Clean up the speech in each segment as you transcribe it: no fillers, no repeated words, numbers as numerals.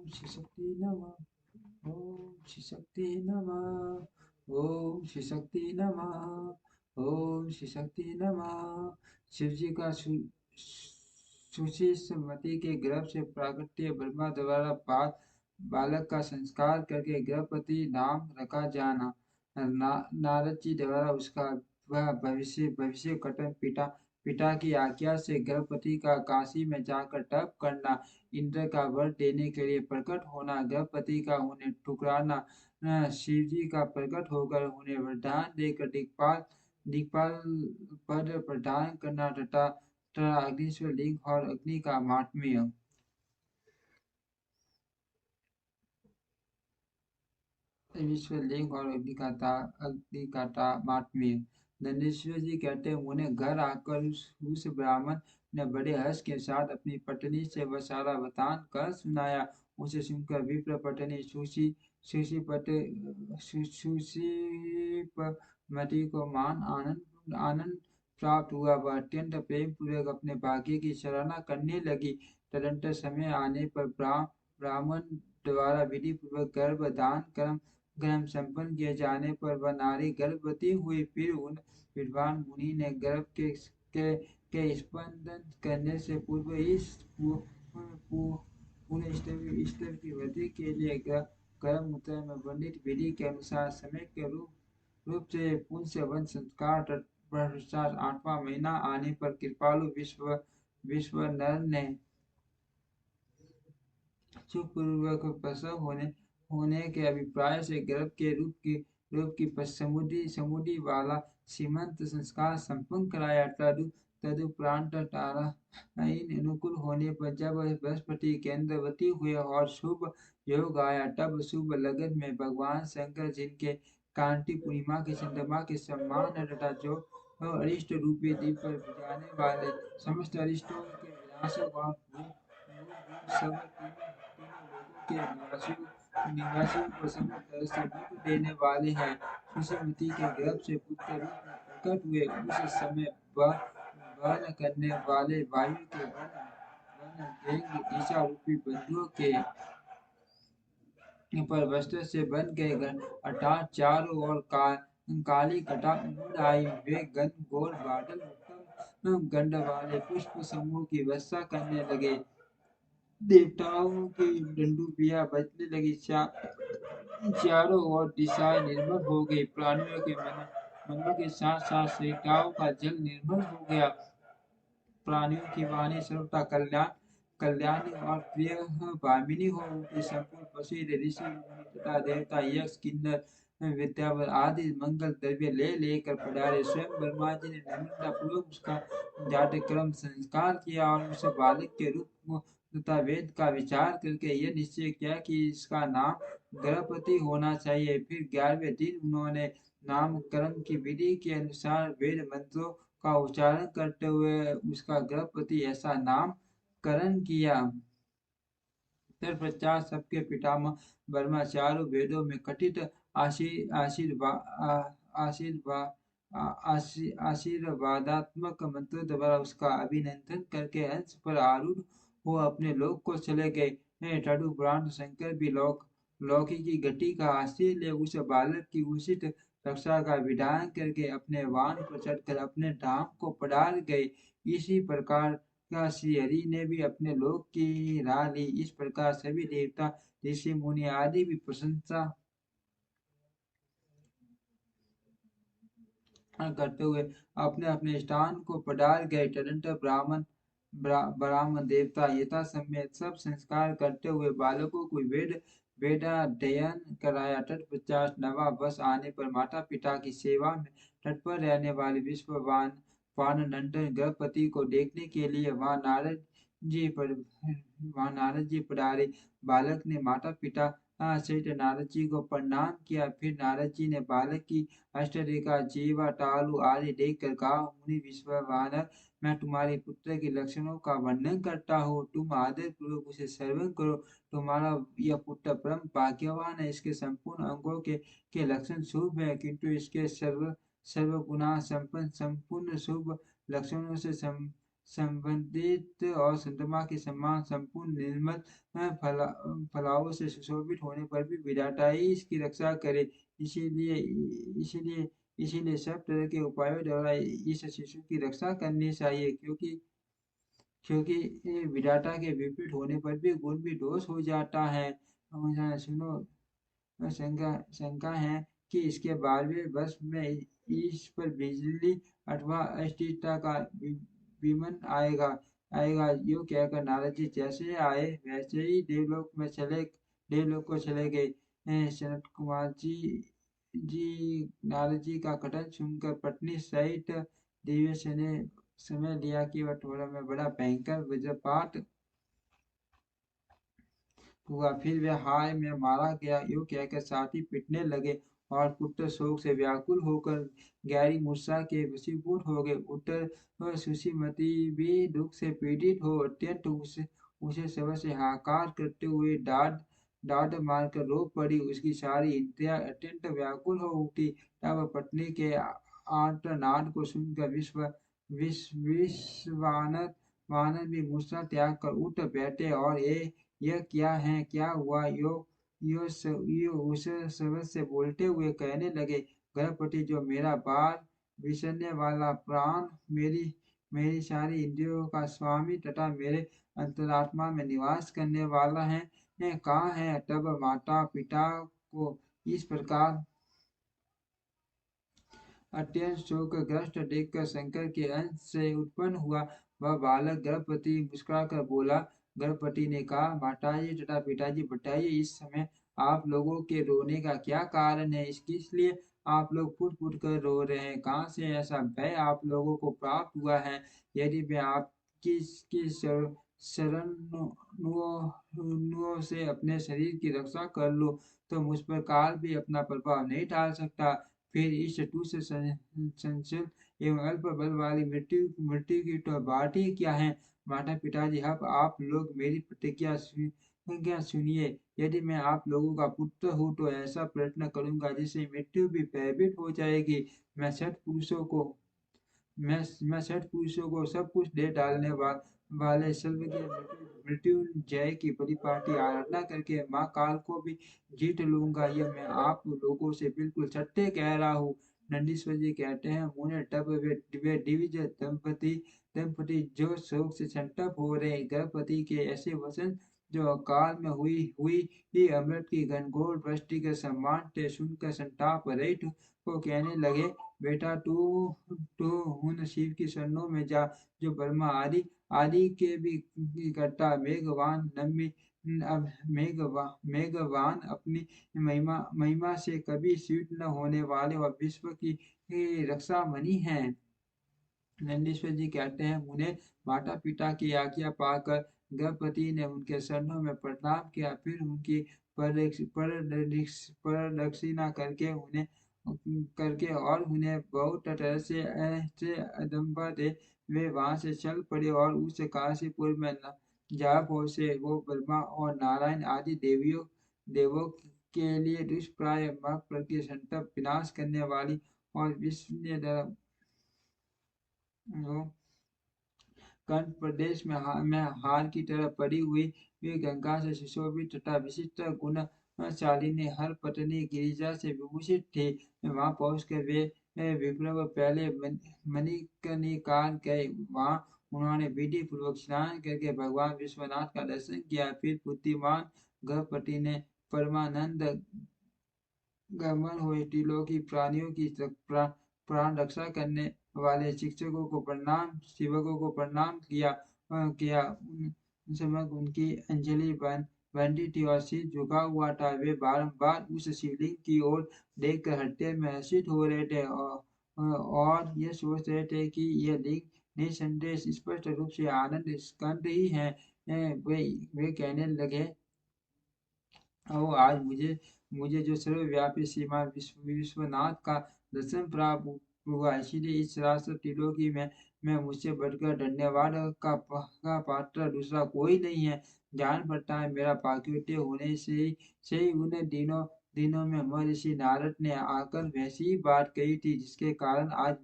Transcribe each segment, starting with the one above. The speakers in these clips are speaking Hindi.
श्री शक्ति नमः। ओम श्री शक्ति नमः। ओम श्री शक्ति नमः। ओम श्री शक्ति नमः। शिव जी का सुशीमती के गर्भ से प्राकट्य ब्रह्मा द्वारा बालक का संस्कार करके गर्भवती नाम रखा जाना। नारद जी द्वारा उसका वह भविष्य भविष्य कटन पिता की आज्ञा से गर्भवती का काशी में जाकर तप करना, इंद्र का वर देने के लिए प्रकट होना, गर्भवती का उन्हें ठुकराना, शिव जी का प्रकट होकर उन्हें वरदान देकर दिक्पाल दिक्पाल पद प्रदान करना तथा अग्निश्वर लिंग और अग्नि का महात्म्य। ईश्वर लिंग और अग्नि का महात्म्य। दंडेश्वर जी कहते हैं, उन्हें घर आकर उस ब्राह्मण ने बड़े हर्ष के साथ अपनी पत्नी से वह सारा वृतांत कर सुनाया। उसे सुनकर विप्र पत्नी सुशीपमती को मान आनंद आनंद प्राप्त हुआ। वह अत्यंत प्रेम पूर्वक अपने भाग्य की सराहना करने लगी। तदंतर समय आने पर ब्राह्मण द्वारा विधि पूर्वक गर्भदान कर्म संपन्न किए जाने पर वह नारी गर्भवती हुई। फिर उन विद्वान मुनि ने गर्भ के स्पंदन करने से पूर्व इस पुण्य ईश्वर की वृद्धि के लिए गर्भ मूत्र में वर्णित विधि के अनुसार समय के रूप से पुंस्य वंश संस्कार तत्पश्चात 8वां महीना आने पर कृपालु विश्वनर ने सुखपूर्वक प्रसव होने के अभिप्राय से गर्भ के रूप की समुदी वाला सीमंत संस्कार संपन्न कराया। तदुपरांत ताराइन अनुकूल होने पर जब बृहस्पति केंद्रवती हुए और शुभ योग आया, तब शुभ लगन में भगवान शंकर जिनके कांति पूर्णिमा के चंद्रमा के सम्मान तथा जो अरिष्ट रूपी दीप पर बुझाने वाले समस्त अरिष्टों के विनाशक और सब तीनों लोगों के निवासियों को समय तरह से दुख देने वाले हैं, सुशीमती के गर्भ से पुत्र रूप में प्रकट हुए। उस समय वहन करने वाले वायु के वन वेग ईशा रूपी बंधुओं के पर वस्त्र से बन गए गण अर्थात चारों ओर काली घटा उमड़ आई। वे गण गोल बादल उत्तम गंध वाले पुष्प समूह की वर्षा करने लगे। देवताओं की डंडुबियां बजने लगी। चारों ओर दिशाएं निर्मल हो गई। प्राणियों के मनों के साथ साथ सरिताओं का जल निर्मल हो गया। प्राणियों की वाणी सर्वथा कल्याणी और प्रिय भामिनी हो उठी। संपूर्ण पशु ऋषि मुनि तथा देवता यक्ष किन्नर विद्यावर आदि मंगल द्रव्य ले लेकर पधारे। स्वयं ब्रह्मा जी ने नम्रता पूर्वक उसका जाति क्रम संस्कार किया और उसे बालक के रूप तथा वेद का विचार करके यह निश्चय किया कि इसका नाम गर्भवती होना चाहिए। फिर 11वें दिन उन्होंने नामकरण की विधि के अनुसार वेद मंत्रों का उच्चारण करते हुए उसका गर्भवती ऐसा नामकरण किया। तत्पश्चात सबके पितामह ब्रह्मा चारों वेदों में कथित आशीर्वादात्मक मंत्रों द्वारा उसका अभिनंदन करके हंस पर आरूढ़ हो अपने लोक को चले गए। तदुपरांत शंकर भी लौकी की गति का आश्रय ले उस बालक की उचित रक्षा का विधान करके अपने वाहन पर चढ़कर अपने धाम को पधार गए। इसी प्रकार का श्री हरि ने भी अपने लोक की राह ली। इस प्रकार सभी देवता ऋषि मुनि आदि भी प्रशंसा करते हुए अपने अपने स्थान को पधार गए। तदंतर ब्राह्मण देवता यथा समय सब संस्कार करते हुए बालकों को वेदाध्ययन कराया। तत्पश्चात नवा वर्ष आने पर माता पिता की सेवा में तत्पर रहने वाले विश्ववान नंदन गर्भवती को देखने के लिए वहां नारद जी पधारे। बालक ने माता पिता सहित नारद जी को प्रणाम किया। फिर नारद जी ने बालक की अष्टरेखा जीवा तालु आदि देख कर कहा, मुनि विश्ववानर, मैं तुम्हारे पुत्र के लक्षणों का वर्णन करता हूँ, तुम आदर पूर्वक उसे श्रवण करो। तुम्हारा यह पुत्र परम भाग्यवान है। इसके संपूर्ण अंगों के लक्षण शुभ है, किंतु इसके सर्वगुणा संपन्न संपूर्ण शुभ लक्षणों से संबंधित और चंद्रमा के समान संपूर्ण निर्मल फला फलाओं से सुशोभित होने पर भी विधाता ही इसकी रक्षा करे। इसीलिए इसीलिए इसीलिए सब तरह के उपायों द्वारा इस शिशु की रक्षा करनी चाहिए, क्योंकि विधाता के विपरीत होने पर भी गुण भी दोष हो जाता है। सुनो, शंका शंका है कि इसके बारहवें वर्ष में इस पर बिजली अथवा अस्थिरता का विमन आएगा आएगा यूं कहकर नारद जी जैसे आए वैसे ही देवलोक को चले गए। सनत कुमार जी नारद जी का कथन सुनकर पत्नी सहित देवेश ने समय लिया कि वह थोड़ा में बड़ा भयंकर वज्रपात हुआ। फिर वह हाय में मारा गया यूं कहकर साथी पिटने लगे और पुत्र शोक से व्याकुल होकर गहरी मूर्छा के वशीभूत हो गए। पुत्र सुशीमती भी दुख से पीड़ित हो अत्यंत उसे सब से हाहाकार करते हुए डांट डांट मारकर रो पड़ी। उसकी सारी इंद्रियां अत्यंत व्याकुल हो उठी। तब पत्नी के आर्तनाद को सुनकर विश्वानर वानर भी मूर्छा त्याग कर उठ बैठे और यह क्या है, क्या हुआ, यो उस शब्द से बोलते हुए कहने लगे, गणपति जो मेरा बार विसरने वाला प्राण, मेरी मेरी सारी इंद्रियों का स्वामी तथा मेरे अंतरात्मा में निवास करने वाला है कहाँ है। तब माता पिता को इस प्रकार अत्यंत शोकग्रस्त देखकर शंकर के अंश से उत्पन्न हुआ वह बालक गणपति मुस्कुराकर बोला। गणपति ने कहा, माताजी तथा पिताजी बताइए इस समय आप लोगों के रोने का क्या कारण है, किस लिए आप लोग फुट फुट कर रो रहे हैं, कहाँ से ऐसा भय आप लोगों को प्राप्त हुआ है। यदि मैं आपकी की शरणुओं से अपने शरीर की रक्षा कर लूं तो मुझ पर काल भी अपना प्रभाव नहीं डाल सकता। फिर इस तुच्छ संचल एवं अल्प बल वाली मृत्यु की तो बात ही क्या है। माता पिताजी अब आप लोग मेरी प्रतिज्ञा सुनिए। यदि मैं आप लोगों का पुत्र हूँ तो ऐसा प्रयत्न करूंगा जिससे मृत्यु भी भयभीत हो जाएगी। मैं सठ पुरुषों को मैं सठ पुरुषों को सब कुछ दे डालने वाले सर्वज्ञ मृत्युंजय की परिपाटी आराधना करके माँ काल को भी जीत लूंगा। यह मैं आप लोगों से बिल्कुल सत्य कह रहा हूँ। नंदीश्वर जी कहते हैं, मुने तब वे दिविज दंपति जो शोक से संतप्त हो रहे गणपति के ऐसे वचन जो अकाल में हुई हुई ही अमृत की घनघोर वृष्टि के समान थे सुनकर संताप रहित को कहने लगे, बेटा तू तू उन शिव की शरणों में जा जो ब्रह्मा आदि आदि के भी करता मेघवान नम्मी अब मेघवान अपनी महिमा से कभी स्वीट न होने वाले और विश्व की रक्षा मणि है। नंदीश्वर जी कहते हैं, मुने माता पिता की आज्ञा पाकर गणपति ने उनके चरणों में प्रणाम किया। फिर उनकी प्रदक्षिणा करके और उन्हें बहुत तरह से ऐसे अदम्बा दे वे वहां से चल पड़े और उस काशीपुर में जा पहुंचे। वो ब्रह्मा और नारायण आदि देवों के लिए दुष्प्राय प्रति संतप विनाश करने वाली और विश्व कंठ प्रदेश में हार की तरह पड़ी हुई वे गंगा से सुशोभित तथा विशिष्ट गुणशालिनी हर पत्नी गिरिजा से विभूषित थे। वहां पहुंचकर वे विप्लव पहले मणिकर्णिकार गए। वहां उन्होंने विधि पूर्वक स्नान करके भगवान विश्वनाथ का दर्शन किया। फिर बुद्धिमान गणपति ने परमानंद गमन हुए त्रिलोकी प्राणियों की प्राण रक्षा करने वाले शिक्षकों को प्रणाम सेवकों को प्रणाम किया उन समय उनकी अंजलि बंदी थी और सिर झुका हुआ था। वे बारंबार उस शिवलिंग की ओर देखकर हृदय में हर्षित हो रहे थे और ये सोच रहे थे कि यह लिंग निसंदेह स्पष्ट रूप से आनंद स्कंद ही है। वे कहने लगे, ओ आज मुझे मुझे जो सर्वव्यापी सीमा विश्वनाथ का दर्शन प्राप्त हुआ, इसीलिए इस राष्ट्र त्रिलोकी में मुझसे बढ़कर धन्यवाद का पात्र दूसरा कोई नहीं है। जान पड़ता है मेरा पातिव्रत्य होने से ही उन दिनों में महर्षि नारद ने आकर वैसी ही बात कही थी जिसके कारण आज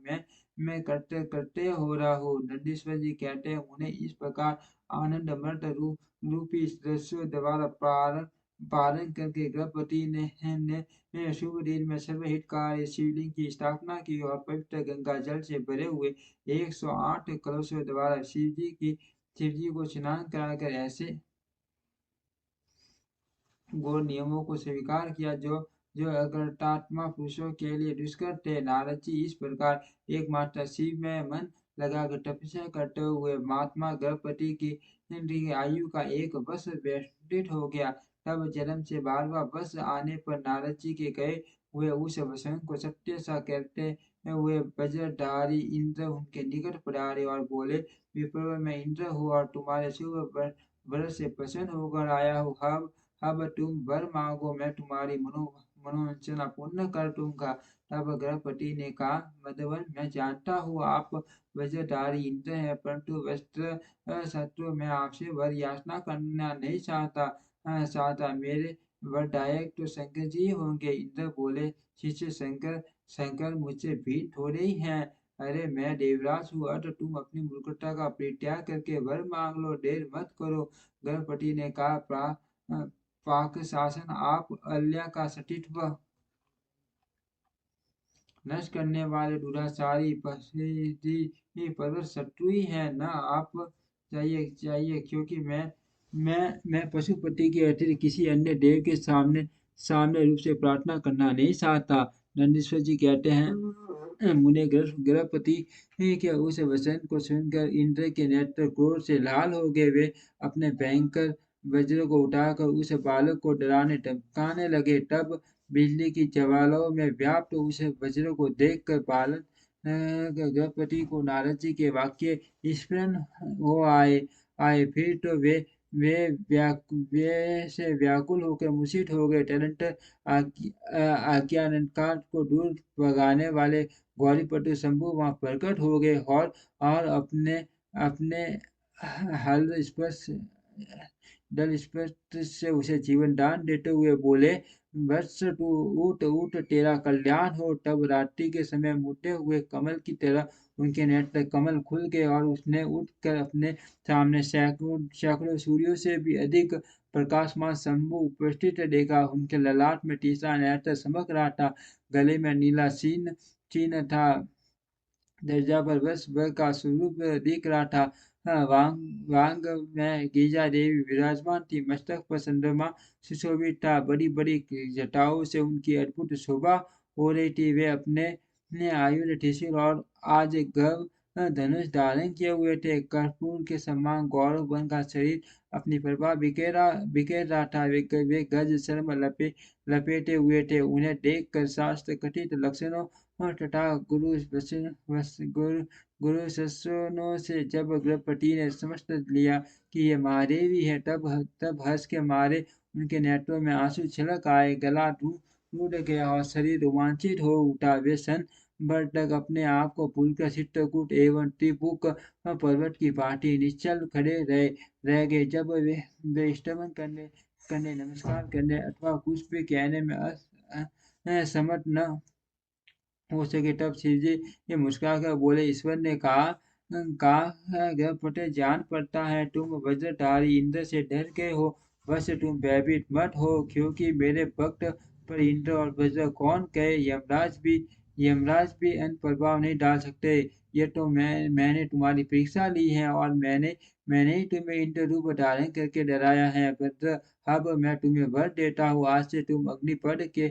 मैं करते करते हो रहा हूँ। नंदीश्वर जी कहते हैं, उन्हें इस प्रकार आनंद अमृत रूपी दस्यु द्वारा पारण करके गृहपति ने शुभ दिन में सर्वहितकारी शिवलिंग की स्थापना की और पवित्र गंगा जल से भरे हुए 108 कलशों द्वारा शिव जी को स्नान कराकर ऐसे गौर नियमों को स्वीकार किया जो जो अग्रतात्मा पुरुषों के लिए दुष्कर थे। नारद जी इस प्रकार एकमात्र शिव में मन लगाकर तपस्या करते हुए महात्मा गणपति की आयु का एक वर्ष व्यतीत हो गया। तब जन्म से 12वां वर्ष आने पर नारद जी के गए हुए उस वचन को सत्य सा कहते हुए वज्रधारी इंद्र उनके निकट पधारे और बोले, विप्र मैं इंद्र हूँ और तुम्हारे शुभ व्रत से प्रसन्न होकर आया हूँ। अब तुम वर मांगो, मैं तुम्हारी मनोवांछना पूर्ण कर दूंगा। तब गृहपति ने कहा, मधुवर मैं जानता हूँ आप वज्रधारी इंद्र हैं, परंतु वस्त्र शत्रु मैं आपसे वर याचना करना नहीं चाहता। मेरे वरदायक तो शंकर जी होंगे। इंद्र बोले, शिष्य शंकर शंकर मुझसे भिन्न थोड़े ही हैं। अरे मैं देवराज हूँ, अतः तुम अपनी मूर्खता का परित्याग करके वर मांग लो, देर मत करो। गणपति ने कहा, पाक शासन आप अल्लाह का सतीत्व नष्ट करने वाले दुराचारी पर्वत शत्रु ही है। न आप चाहिए क्योंकि मैं पशुपति के अतिरिक्त किसी अन्य देव के सामने सामने रूप से प्रार्थना करना नहीं चाहता। नंदीश्वर जी कहते हैं, मुने गृहपति के उस वचन को सुनकर इंद्र के नेत्र क्रोध से लाल हो गए। वे अपने भयंकर वज्र को उठाकर उस बालक को डराने धमकाने लगे। तब बिजली की ज्वालाओं में व्याप्त उस वज्र को देखकर बालक गणपति को नारद जी के वाक्य स्मरण हो आए। फिर तो वे से व्याकुल होकर मूर्छित हो गए। तदनंतर अज्ञानकांड को दूर भगाने वाले गौरीपति शंभु वहां प्रकट हो गए और अपने अपने हल स्पर्श दल स्पष्ट से उसे जीवन दान देते हुए बोले, वत्स तू उठ उठ, तेरा कल्याण हो। तब रात्रि के समय मुड़े हुए कमल की तरह उनके नेत्र कमल खुल गए और उसने उठकर अपने सामने सैकड़ों सूर्यों से भी अधिक प्रकाशमान शंभु उपस्थित देखा। उनके ललाट में तीसरा नेत्र चमक रहा था, गले में नीला चिन्ह था, दर्जा पर वर्ष भर का स्वरूप दिख रहा था। वांग में गिरिजा देवी विराजमान थी, मस्तक पर चंद्रमा सुशोभित था, बड़ी बड़ी जटाओं से उनकी अद्भुत शोभा हो रही थी। वे अपने आयुध त्रिशूल और आज गर्भ धनुष धारण किए हुए थे। कर्पूर के समान गौरव वन का शरीर अपनी प्रभा बिखेर रहा था। वे गज शर्म लपेटे हुए थे। उन्हें देखकर शास्त्र कथित लक्षणों तथा गुरु शिष्यों से जब गृहपति ने समझ लिया कि ये महादेवी है, तब हर्ष के मारे उनके नेत्रों में आंसू छलक आए, गला टूट गया और शरीर रोमांचित हो उठा। वे सन भर तक अपने आप को भूलकर चित्रकूट एवं त्रिपुक पर्वत की भांति निश्चल खड़े रह गए। जब वे स्तमन करने नमस्कार करने अथवा कुछ भी कहने में असमर्थ न हो सके, तब शिव जी ये मुस्कुराकर बोले, ईश्वर ने कहा गृहपति जान पड़ता है तुम वज्रधारी इंद्र से डर गए हो। बस तुम भयभीत मत हो, क्योंकि मेरे भक्त पर इंद्र और वज्र कौन कहे। यमराज भी अन प्रभाव नहीं डाल सकते। ये तो मैंने तुम्हारी परीक्षा ली है और मैंने ही तुम्हें इंद्र रूप धारण करके डराया है। वज्र, अब मैं तुम्हें वर देता हूँ, आज से तुम अग्निपद के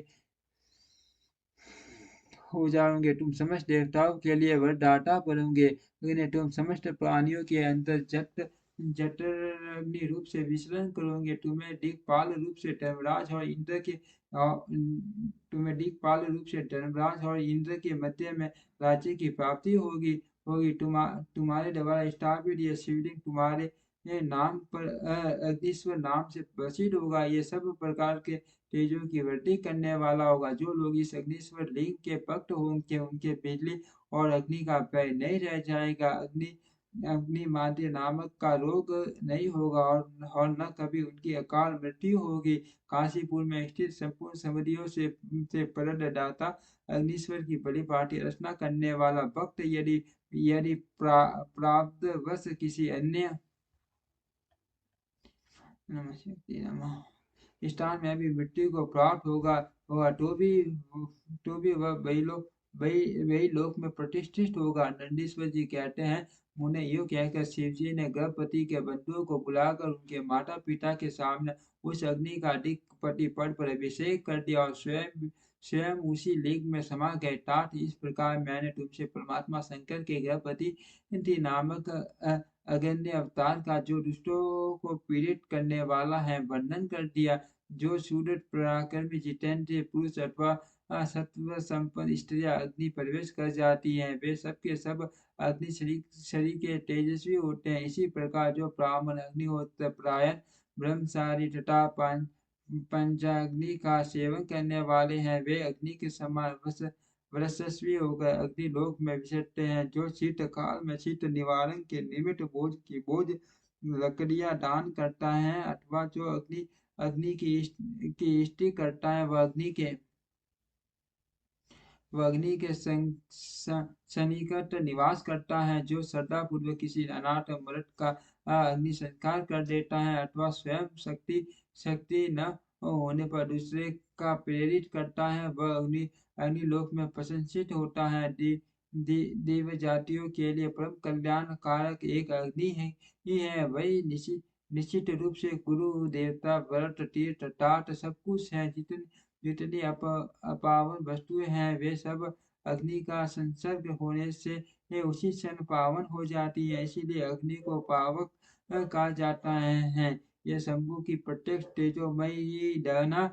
हो जाओगे। तुम समस्त देवताओं के लिए वरदाता बनोगे। इन्हें तुम समस्त प्राणियों के अंदर जठरग्नि रूप से विचरण करोगे। तुम्हें दिक्पाल रूप से धर्मराज और इंद्र के मध्य में राज्य की प्राप्ति होगी। तुम्हारे द्वारा स्थापित यह शिवलिंग तुम्हारे नाम पर अग्निश्वर नाम से प्रसिद्ध होगा। ये सब प्रकार के तेजों की वृद्धि करने वाला होगा। जो लोग इस अग्निश्वर लिंग के भक्त होंगे, उनके बिजली और अग्नि का भय नहीं रह जाएगा। अग्नि माद्य नामक का रोग नहीं होगा और न कभी उनकी अकाल मृत्यु होगी। काशीपुर में स्थित संपूर्ण समरियों से परड दाता अग्नीश्वर की बड़ी पाठी रचना करने वाला भक्त यदि यदि प्रारब्धवश किसी अन्य नमः शक्ति नमः स्थान में भी मृत्यु को प्राप्त होगा होगा तो भी वह वही लोक में प्रतिष्ठित होगा। नंदीश्वर जी कहते हैं, मुने यूं कहकर शिव जी ने गर्भवती के बंधुओं को बुलाकर उनके माता पिता के सामने उस अग्नि का अधिपति पद पर अभिषेक कर दिया और स्वयं स्वयं उसी लिंग में समा गए। तात इस प्रकार मैंने तुमसे परमात्मा शंकर के गर्भवती नामक अगण्य अवतार का जो दुष्टों को पीड़ित करने वाला है वर्णन कर दिया। जो सुदृढ़ पराक्रमी जितेंद्रिय पुरुष अथवा सत्व संपन्न स्त्रियां अग्नि प्रवेश कर जाती हैं, वे सब के सब अग्नि शरीर के तेजस्वी होते हैं। इसी प्रकार जो ब्राह्मण अग्निहोत्र परायण ब्रह्मचारी तथा पंचाग्नि का सेवन करने वाले हैं, वे अग्नि के समान वर्चस्वी होकर अग्निलोक में विचरते हैं। जो शीत काल में शीत निवारण के निमित्त बोझ लकड़ियां दान करता है अथवा जो अग्नि की इष्टि करता है, वह अग्नि के सन्निकट निवास करता है। जो श्रद्धा पूर्वक किसी अनाथ मृत का अग्नि संस्कार कर देता है अथवा स्वयं शक्ति न होने पर दूसरे का प्रेरित करता है, वह अग्निलोक में प्रशंसित होता है। देव जातियों के लिए परम कल्याण कारक एक अग्नि है ही है। वही निश्चित रूप से गुरु देवता व्रत तीर्थ तात सब कुछ है। जितनी जितनी अपावन वस्तुएं हैं, वे सब अग्नि का संसर्ग होने से ये उसी क्षण पावन हो जाती है। इसीलिए अग्नि को पावक कहा जाता है। यह शंभु की प्रत्यक्ष तेजोमयी दहना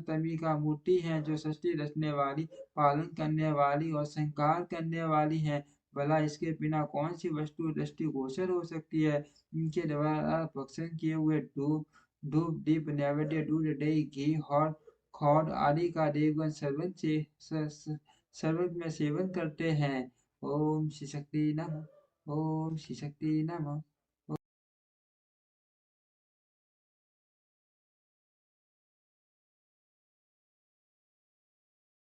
तमिका मूर्ति है, जो सृष्टि रचने वाली, पालन करने वाली और संहार करने वाली है। भला इसके बिना कौन सी वस्तु दृष्टिगोचर हो सकती है। इनके द्वारा भक्षण किए हुए धूप दीप नैवेद्य दूध दही घी और खौड आदि का देवगण सर्वज्ञ में सेवन करते हैं। ओम श्री शक्ति नमः। ओम श्री शक्ति नमः।